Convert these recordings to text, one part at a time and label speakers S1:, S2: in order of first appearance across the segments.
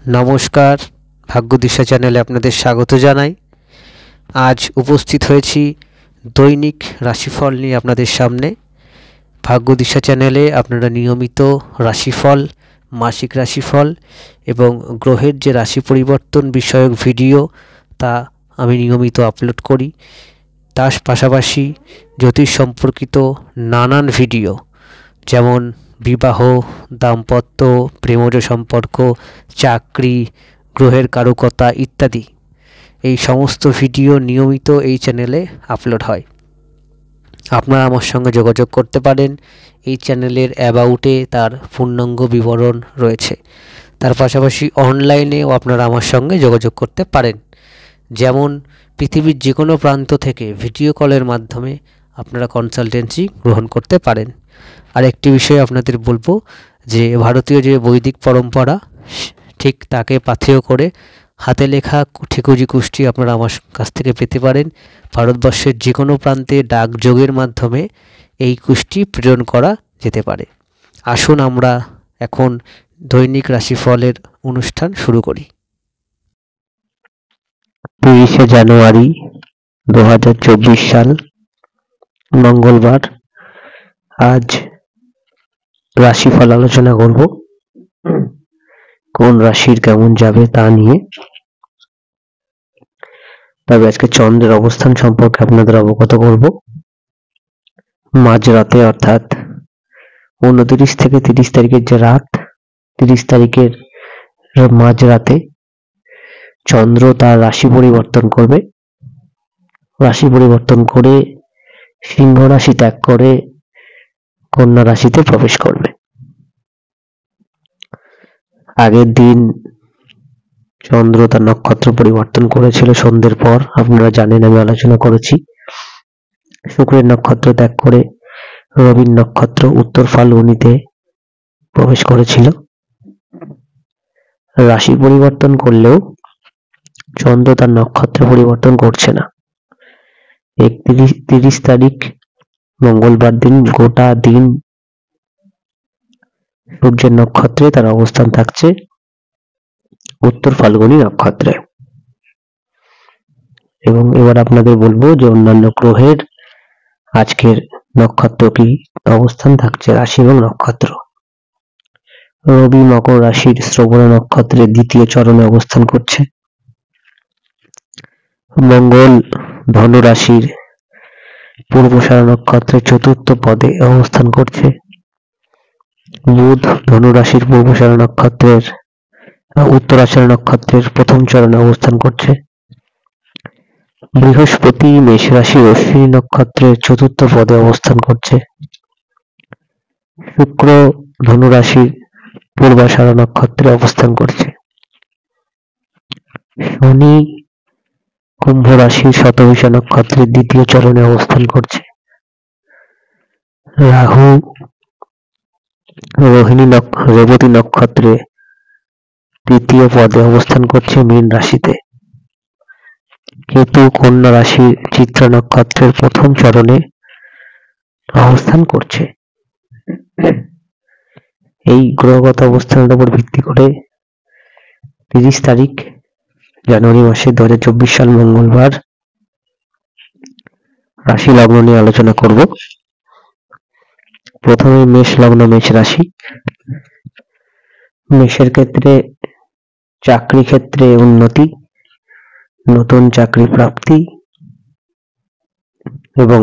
S1: নমস্কার, ভাগ্যদিশা চ্যানেলে আপনাদের স্বাগত জানাই। আজ উপস্থিত হয়েছি দৈনিক রাশিফল নিয়ে আপনাদের সামনে। ভাগ্যদিশা চ্যানেলে আপনারা নিয়মিত রাশিফল, মাসিক রাশিফল এবং গ্রহের যে রাশি পরিবর্তন বিষয়ক ভিডিও তা আমি নিয়মিত আপলোড করি। তার পাশাপাশি জ্যোতিষ সম্পর্কিত নানান ভিডিও, যেমন বিবাহ, দাম্পত্য, প্রেমজ সম্পর্ক, চাকরি, গ্রহের কারকতা ইত্যাদি, এই সমস্ত ভিডিও নিয়মিত এই চ্যানেলে আপলোড হয়। আপনারা আমার সঙ্গে যোগাযোগ করতে পারেন। এই চ্যানেলের অ্যাবাউটে তার পূর্ণাঙ্গ বিবরণ রয়েছে। তার পাশাপাশি অনলাইনেও আপনারা আমার সঙ্গে যোগাযোগ করতে পারেন। যেমন পৃথিবীর যে কোনো প্রান্ত থেকে ভিডিও কলের মাধ্যমে আপনারা কনসালটেন্সি গ্রহণ করতে পারেন। আর একটি বিষয় আপনাদের বলবো যে ভারতীয় যে বৈদিক পরম্পরা, ঠিক তাকে পাথেয় করে হাতে লেখা ঠিকুজি কুষ্টি আপনারা আমার কাছ থেকে পেতে পারেন। ভারতবর্ষের যে কোনো প্রান্তে ডাকযোগের মাধ্যমে এই কুষ্টি প্রেরণ করা যেতে পারে। আসুন আমরা এখন দৈনিক রাশিফলের অনুষ্ঠান শুরু করি। 30শে জানুয়ারি 2024 সাল, মঙ্গলবার। আজ রাশিফল আলোচনা করব, কোন রাশির কেমন যাবে তা নিয়ে। তবে আজকে চন্দ্রের অবস্থান সম্পর্কে আপনাদের অবগত করব। মাঝরাতে অর্থাৎ 29 থেকে 30 তারিখের যে রাত, 30 তারিখের মাঝরাতে চন্দ্র তার রাশি পরিবর্তন করবে। রাশি পরিবর্তন করে সিংহ রাশি ত্যাগ করে কন্যা রাশিতে প্রবেশ করবে। আগের দিন চন্দ্র তার নক্ষত্র পরিবর্তন করেছিল সন্ধ্যের পর, আপনারা জানেন, আমি আলোচনা করেছি। শুক্রের নক্ষত্র ত্যাগ করে রবির নক্ষত্র উত্তর ফাল্গুনীতে প্রবেশ করেছিল। রাশি পরিবর্তন করলেও চন্দ্র তার নক্ষত্র পরিবর্তন করছে না। 30 তারিখ মঙ্গলবার দিন গোটা দিন সূর্যের নক্ষত্রে তার অবস্থান থাকছে উত্তর ফাল্গুনী নক্ষত্রে। এবং এবার আপনাদের বলবো যে অন্যান্য গ্রহের আজকের নক্ষত্র কি অবস্থান থাকছে, রাশি এবং নক্ষত্র। রবি মকর রাশির শ্রবণা নক্ষত্রের দ্বিতীয় চরণে অবস্থান করছে। মঙ্গল ধনু রাশির পূর্বসারা নক্ষত্রের চতুর্থ পদে অবস্থান করছে। বুধ ধনু রাশির পূর্বসারা নক্ষত্রের উত্তরাষাঢ়া নক্ষত্রের প্রথম চরণে অবস্থান করছে। বৃহস্পতি মেষ রাশির অশ্বিনী নক্ষত্রের চতুর্থ পদে অবস্থান করছে। শুক্র ধনু রাশির পূর্বাষাঢ়া নক্ষত্রে অবস্থান করছে। শনি কুম্ভ রাশির শতভিষা নক্ষত্রের দ্বিতীয় চরণে অবস্থান করছে। রাহু রেবতী নক্ষত্রে তৃতীয় পদে অবস্থান করছে মীন রাশিতে। কেতু কন্যা রাশির চিত্রা নক্ষত্রের প্রথম চরণে অবস্থান করছে। এই গ্রহগত অবস্থানের উপর ভিত্তি করে 30 তারিখ জানুয়ারি মাসে 2024 সাল মঙ্গলবার রাশি লগ্ন নিয়ে আলোচনা করব। প্রথমে মেষ লগ্ন, মেষ রাশি। মেষের ক্ষেত্রে চাকরি ক্ষেত্রে উন্নতি, নতুন চাকরি প্রাপ্তি এবং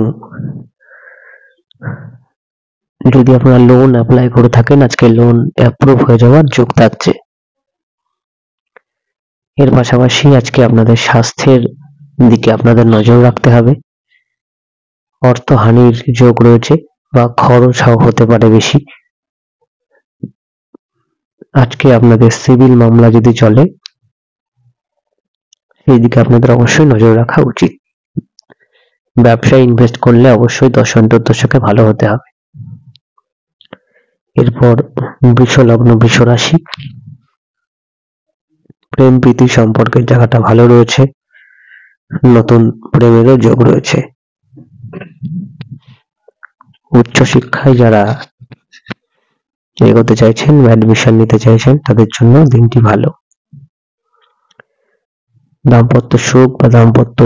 S1: যদি আপনারা লোন অ্যাপ্লাই করে থাকেন, আজকে লোন অ্যাপ্রুভ হয়ে যাওয়ার যোগ থাকছে। এর পাশাপাশি আজকে আপনাদের স্বাস্থ্যের দিকে আপনাদের নজর রাখতে হবে। অর্থহানির যোগ রয়েছে বা খরচও হতে পারে বেশি। আজকে আপনাদের সিভিল মামলা যদি চলে, সেই দিকে আপনাদের অবশ্যই নজর রাখা উচিত। ব্যবসায় ইনভেস্ট করলে অবশ্যই 10 অন্তর্দশকে ভালো হতে হবে। এরপর বৃষ লগ্ন, বৃষ রাশি। প্রেম প্রীতি সম্পর্কের জায়গাটা ভালো রয়েছে, নতুন প্রেমেরও যোগ রয়েছে। উচ্চশিক্ষায় যারা এগোতে চাইছেন, অ্যাডমিশন নিতে চাইছেন, তাদের জন্য দিনটি ভালো। দাম্পত্য সুখ বা দাম্পত্য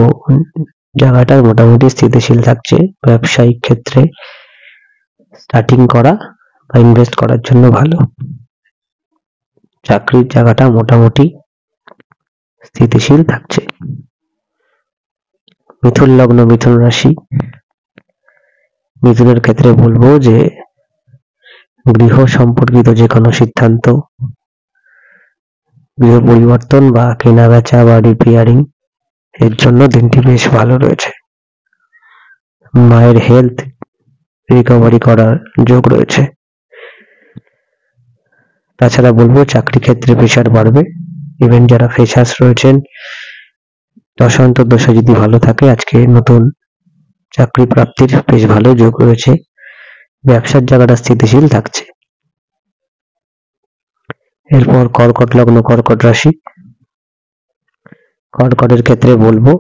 S1: জায়গাটা মোটামুটি স্থিতিশীল থাকছে। ব্যবসায়িক ক্ষেত্রে স্টার্টিং করা বা ইনভেস্ট করার জন্য ভালো। চাকরির জায়গাটা মোটামুটি স্থিতিশীল থাকছে। মিথুন লগ্ন, মিথুন রাশি, মিথুনের ক্ষেত্রে বলবো যে গৃহ সম্পর্কিত যে কোনো সিদ্ধান্ত, গৃহ পরিবর্তন বা কেনা বেচা বা রিপেয়ারিং এর জন্য দিনটি বেশ ভালো রয়েছে। মায়ের হেলথ রিকভারি করার যোগ রয়েছে। তাছাড়া বলবো চাকরি ক্ষেত্রে প্রেশার বাড়বে। ইভেন যারা ফ্রেশার্স রয়েছেন, দশা যদি ভালো থাকে আজকে নতুন চাকরি প্রাপ্তির বেশ ভালো যোগ রয়েছে। ব্যবসার জায়গাটা স্থিতিশীল থাকছে। এরপর কর্কট লগ্ন, কর্কট রাশি, কর্কটের ক্ষেত্রে বলবো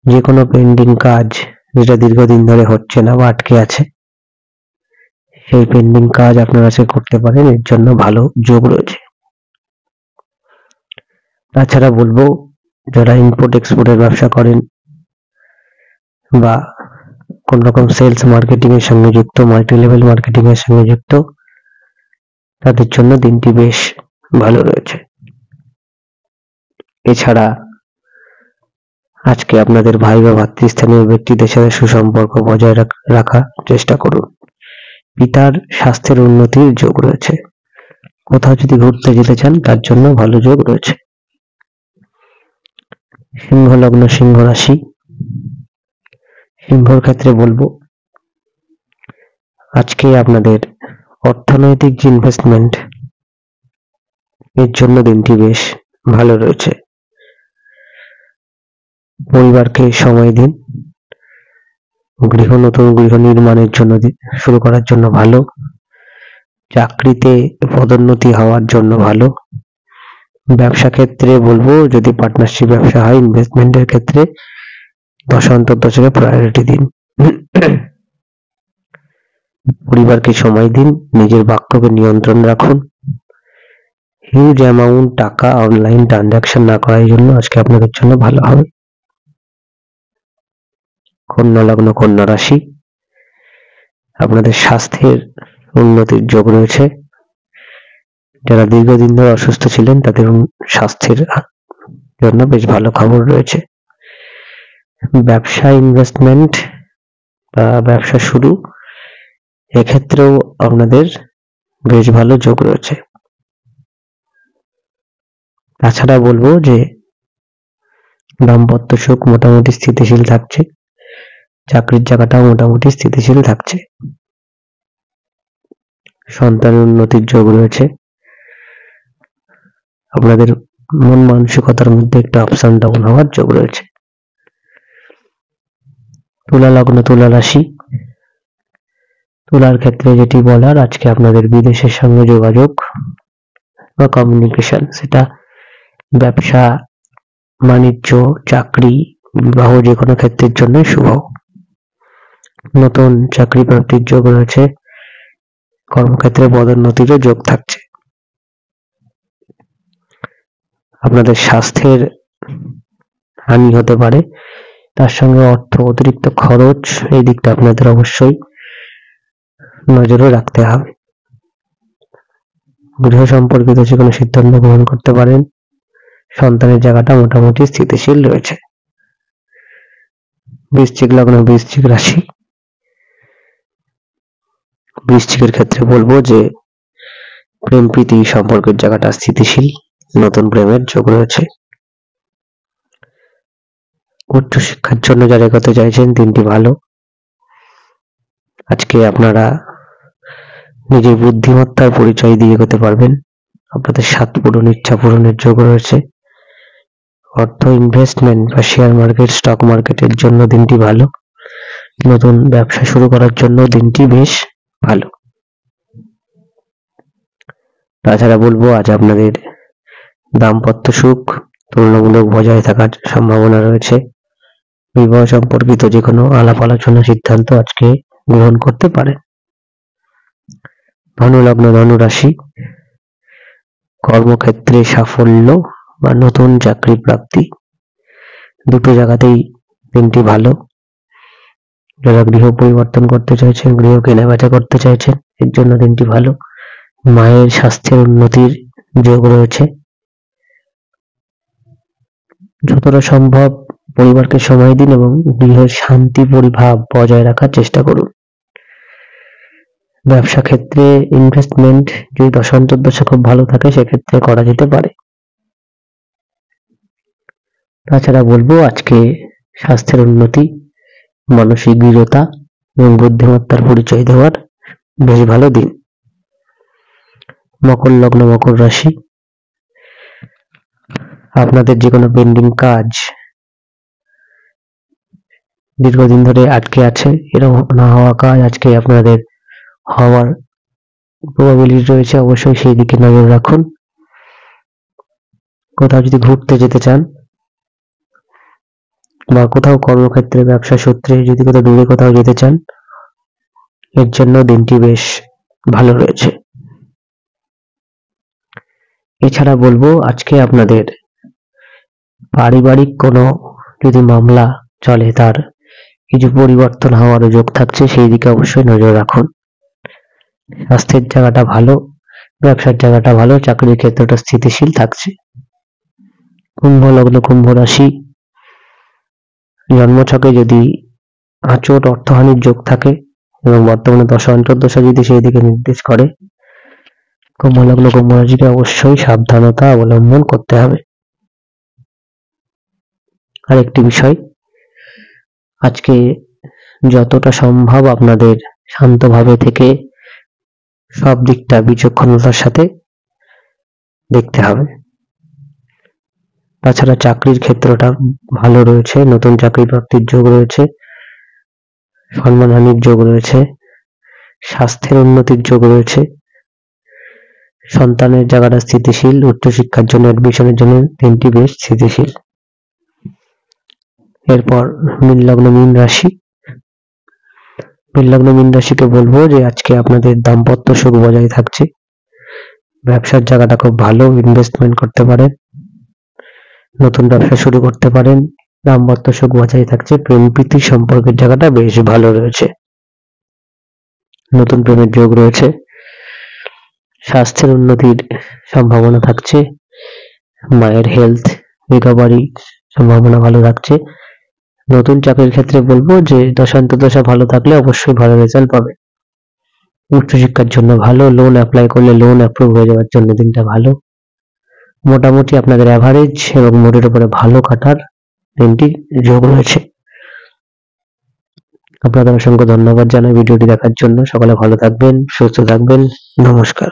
S1: যে কোনো পেন্ডিং কাজ যেটা দীর্ঘদিন ধরে হচ্ছে না বা আটকে আছে, সেই পেন্ডিং কাজ আপনারা আজকে করতে পারেন, এর জন্য ভালো যোগ রয়েছে। তাছাড়া বলবো যারা ইম্পোর্ট এক্সপোর্টের ব্যবসা করেন বা কোন রকম সেলস মার্কেটিং এর সঙ্গে যুক্ত, মাল্টি লেভেল মার্কেটিং এর সঙ্গে যুক্ত, তাদের জন্য দিনটি বেশ ভালো রয়েছে। এছাড়া আজকে আপনাদের ভাই বা ভাতৃস্থানীয় ব্যক্তিদের সাথে সুসম্পর্ক বজায় রাখার চেষ্টা করুন। পিতার স্বাস্থ্যের উন্নতির যোগ রয়েছে। কোথাও যদি ঘুরতে যেতে চান তার জন্য ভালো যোগ রয়েছে। সিংহ লগ্ন, সিংহ রাশি, সিংহর ক্ষেত্রে বলবো আজকে আপনাদের অর্থনৈতিক যে ইনভেস্টমেন্ট এর জন্য দিনটি বেশ ভালো রয়েছে। পরিবারকে সময় দিন। নতুন গৃহ নির্মাণের জন্য শুরু করার জন্য ভালো। চাকরিতে পদোন্নতি হওয়ার জন্য ভালো। ব্যবসা ক্ষেত্রে বলবো যদি পার্টনারশিপ ব্যবসা হয়, ইনভেস্টমেন্টের ক্ষেত্রে দশকে প্রায়োরিটি দিন। পরিবারকে সময় দিন, নিজের বাক্যকে নিয়ন্ত্রণ রাখুন। হিউজ অ্যামাউন্ট টাকা অনলাইন ট্রানজাকশন না করার জন্য আজকে আপনাদের জন্য ভালো হবে। কন্যা লগ্ন, কন্যা রাশি, আপনাদের স্বাস্থ্যের উন্নতির যোগ রয়েছে। যারা দীর্ঘদিন ধরে অসুস্থ ছিলেন তাদের স্বাস্থ্যের জন্য বেশ ভালো খবর রয়েছে। ব্যবসা ইনভেস্টমেন্ট বা ব্যবসা শুরু, এক্ষেত্রেও আপনাদের বেশ ভালো যোগ রয়েছে। তাছাড়া বলবো যে দাম্পত্য সুখ মোটামুটি স্থিতিশীল থাকছে। চাকরির জায়গাটাও মোটামুটি স্থিতিশীল থাকছে। সন্তানের উন্নতির যোগ রয়েছে। আপনাদের মন মানসিকতার মধ্যে একটু আপস এন্ড ডাউন হওয়ার যোগ রয়েছে। তুলা লগ্ন, তুলা রাশি, তুলার ক্ষেত্রে যেটি বলার আজকে আপনাদের বিদেশের সঙ্গে যোগাযোগ বা কমিউনিকেশন, সেটা ব্যবসা, বাণিজ্য, চাকরি, বিবাহ যে কোনো ক্ষেত্রের জন্য শুভ। নতুন চাকরি প্রাপ্তির যোগ রয়েছে। কর্মক্ষেত্রে পদোন্নতিরও যোগ থাকছে। আপনাদের স্বাস্থ্যের হানি হতে পারে, তার সঙ্গে অতিরিক্ত খরচ, এই দিকটা আপনাদের অবশ্যই নজরে রাখতে হবে। গৃহ সম্পর্কিত যে কোনো সিদ্ধান্ত গ্রহণ করতে পারেন। সন্তানের জায়গাটা মোটামুটি স্থিতিশীল রয়েছে। বৃশ্চিক লগ্ন, বৃশ্চিক রাশি, বৃশ্চিকের ক্ষেত্রে বলবো যে প্রেম প্রীতি সম্পর্কের জায়গাটা স্থিতিশীল, নতুন প্রেমের যোগ রয়েছে। উচ্চ শিক্ষার জন্য যারা এগোতে চাইছেন দিনটি ভালো। আজকে আপনারা নিজের বুদ্ধিমত্তার পরিচয় দিয়ে এগোতে পারবেন। আপনাদের স্বাদ পূরণ, ইচ্ছা পূরণের যোগ রয়েছে। অর্থ ইনভেস্টমেন্ট বা শেয়ার মার্কেট, স্টক মার্কেটের জন্য দিনটি ভালো। নতুন ব্যবসা শুরু করার জন্য দিনটি বেশ ভালো। তাছাড়া বলবো আজ আপনাদের দাম্পত্য সুখ তুলনামূলক বজায় থাকার সম্ভাবনা রয়েছে। বিবাহ সম্পর্কিত যে কোনো আলাপ আলোচনা সিদ্ধান্ত আজকে গ্রহণ করতে পারেন। ধনু লগ্ন, ধনু রাশি, কর্মক্ষেত্রে সাফল্য বা নতুন চাকরি প্রাপ্তি, দুটো জায়গাতেই দিনটি ভালো। যারা গৃহ পরিবর্তন করতে চাইছেন, গৃহ কেনাবেচা করতে চাইছেন, এর জন্য দিনটি ভালো। মায়ের স্বাস্থ্যের উন্নতির যোগ রয়েছে। যতটা সম্ভব পরিবারকে সময় দিন এবং গৃহের শান্তি পরিভাব বজায় রাখার চেষ্টা করুন। ব্যবসা ক্ষেত্রে ইনভেস্টমেন্ট যদি দশা খুব ভালো থাকে সেক্ষেত্রে করা যেতে পারে। তাছাড়া বলবো আজকে স্বাস্থ্যের উন্নতি, মানসিক দৃঢ়তা এবং বুদ্ধিমত্তার পরিচয় দেওয়ার বেশ ভালো দিন। মকর লগ্ন, মকর রাশি, আপনাদের যে কোনো পেন্ডিং কাজ দীর্ঘদিন ধরে আটকে আছে, এরকম না হওয়া কাজ আজকে আপনাদের হওয়ার প্রবাবিলিটি রয়েছে। অবশ্যই সেই দিকে নজর রাখুন। কোথাও যদি ঘুরতে যেতে চান বা কোথাও কর্মক্ষেত্রে ব্যবসা সূত্রে যদি কোথাও দূরে কোথাও যেতে চান, এর জন্য দিনটি বেশ ভালো রয়েছে। এছাড়া বলবো আজকে আপনাদের পারিবারিক কোনো যদি মামলা চলে তার কিছু পরিবর্তন হওয়ার যোগ থাকছে, সেই দিকে অবশ্যই নজর রাখুন। স্বাস্থ্যের জায়গাটা ভালো, ব্যবসার জায়গাটা ভালো, চাকরির ক্ষেত্রটা স্থিতিশীল থাকছে। কুম্ভ লগ্ন, কুম্ভ রাশি, জন্মছকে যদি আচট অর্থহানির যোগ থাকে এবং বর্তমানে দশা অন্তর্দশা যদি সেই দিকে নির্দেশ করে, কুম্ভ লগ্ন কুম্ভ রাশিকে অবশ্যই সাবধানতা অবলম্বন করতে হবে। আর একটি বিষয়, আজকে যতটা সম্ভব আপনাদের শান্তভাবে থেকে সব দিকটা বিচক্ষণতার সাথে দেখতে হবে। তাছাড়া চাকরির ক্ষেত্রটা ভালো রয়েছে, নতুন চাকরি প্রাপ্তির যোগ রয়েছে, সম্মানহানির যোগ রয়েছে, স্বাস্থ্যের উন্নতির যোগ রয়েছে, সন্তানের জায়গাটা স্থিতিশীল, উচ্চশিক্ষার জন্য অ্যাডমিশনের জন্য দিনটি বেশ স্থিতিশীল। এরপর মীন লগ্ন, মীন রাশি, মীন লগ্ন মীন রাশিকে বলবো যে আজকে আপনাদের দাম্পত্য সুখ বজায় থাকছে। ব্যবসার জায়গাটা খুব ভালো, ইনভেস্টমেন্ট করতে পারেন, নতুন ব্যবসা শুরু করতে পারেন, দাম্পত্য সুখ বজায় থাকছে। প্রেম প্রীতি সম্পর্কের জায়গাটা বেশ ভালো রয়েছে, নতুন প্রেমের যোগ রয়েছে। স্বাস্থ্যের উন্নতির সম্ভাবনা থাকছে, মায়ের হেলথ রিকভারি সম্ভাবনা ভালো থাকছে। নতুন চাকরির ক্ষেত্রে বলবো যে দশা ভালো থাকলে অবশ্যই ভালো রেজাল্ট পাবে। উচ্চশিক্ষার জন্য ভালো, লোন অ্যাপ্লাই করলে লোন অ্যাপ্রুভ হয়ে যাওয়ার জন্য দিনটা ভালো। মোটামুটি আপনাদের অ্যাভারেজ এবং মোটের উপরে ভালো কাটার দিনটি যোগ রয়েছে। আপনাদের অসংখ্য ধন্যবাদ জানাই ভিডিওটি দেখার জন্য। সকলে ভালো থাকবেন, সুস্থ থাকবেন। নমস্কার।